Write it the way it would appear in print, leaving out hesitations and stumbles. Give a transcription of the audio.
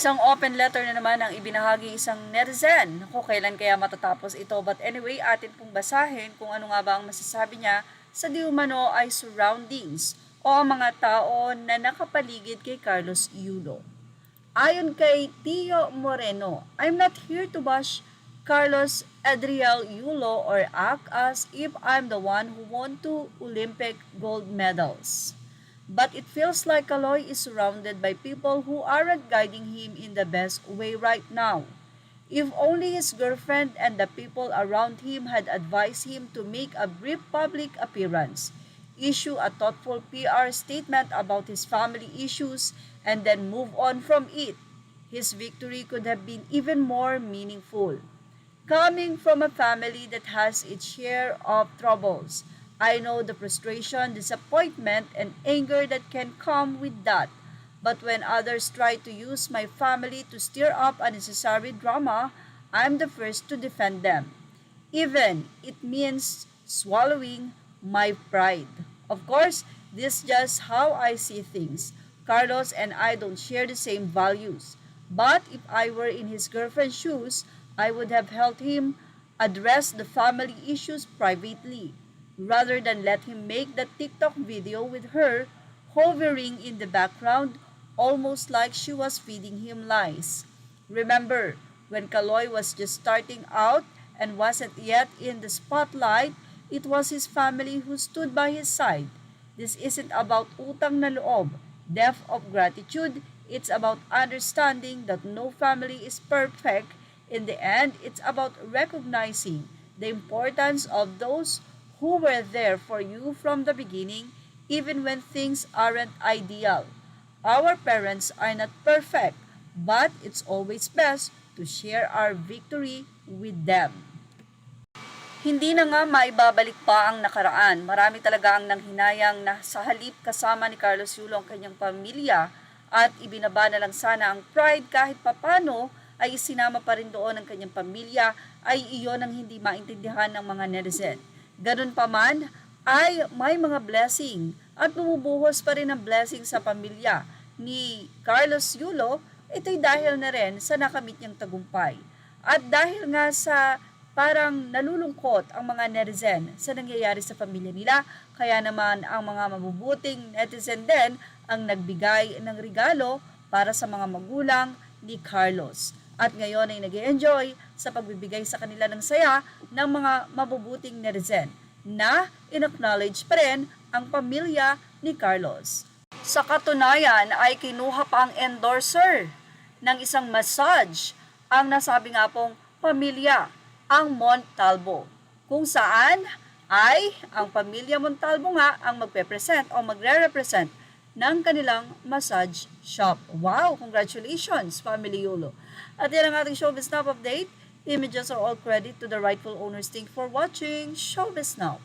Isang open letter na naman ang ibinahagi isang netizen. Naku, kailan kaya matatapos ito? But anyway, atin pong basahin kung ano nga ba ang masasabi niya sa di umano ay surroundings o ang mga tao na nakapaligid kay Carlos Yulo. Ayon kay Tio Moreno, I'm not here to bash Carlos Adriel Yulo or act as if I'm the one who won 2 Olympic gold medals. But it feels like Kaloy is surrounded by people who aren't guiding him in the best way right now. If only his girlfriend and the people around him had advised him to make a brief public appearance, issue a thoughtful PR statement about his family issues, and then move on from it, his victory could have been even more meaningful. Coming from a family that has its share of troubles, I know the frustration, disappointment, and anger that can come with that. But when others try to use my family to stir up unnecessary drama, I'm the first to defend them. Even it means swallowing my pride. Of course, this is just how I see things. Carlos and I don't share the same values. But if I were in his girlfriend's shoes, I would have helped him address the family issues privately, rather than let him make that TikTok video with her hovering in the background almost like she was feeding him lies. Remember, when Kaloy was just starting out and wasn't yet in the spotlight, it was his family who stood by his side. This isn't about utang na loob, depth of gratitude. It's about understanding that no family is perfect. In the end, it's about recognizing the importance of those who were there for you from the beginning, even when things aren't ideal. Our parents are not perfect, but it's always best to share our victory with them. Hindi na nga maibabalik pa ang nakaraan. Marami talaga ang nanghinayang na sa halip kasama ni Carlos Yulo ang kanyang pamilya at ibinaba na lang sana ang pride kahit papano ay isinama pa rin doon ang kanyang pamilya ay iyon ang hindi maintindihan ng mga netizen. Ganun pa man ay may mga blessing at bumubuhos pa rin ang blessing sa pamilya ni Carlos Yulo. Ito'y dahil na rin sa nakamit niyang tagumpay. At dahil nga sa parang nalulungkot ang mga netizen sa nangyayari sa pamilya nila, kaya naman ang mga mabubuting netizen din ang nagbigay ng regalo para sa mga magulang ni Carlos. At ngayon ay nag-enjoy sa pagbibigay sa kanila ng saya ng mga mabubuting netizen na in-acknowledge pa rin ang pamilya ni Carlos. Sa katunayan ay kinuha pa ang endorser ng isang massage ang nasabi nga pong pamilya, ang Montalvo, kung saan ay ang pamilya Montalvo nga ang magpe-present o magre-represent ng kanilang massage shop. Wow! Congratulations, Family Yulo! At yan ang ating Showbiz Now update. Images are all credit to the rightful owners. Thank you for watching Showbiz Now.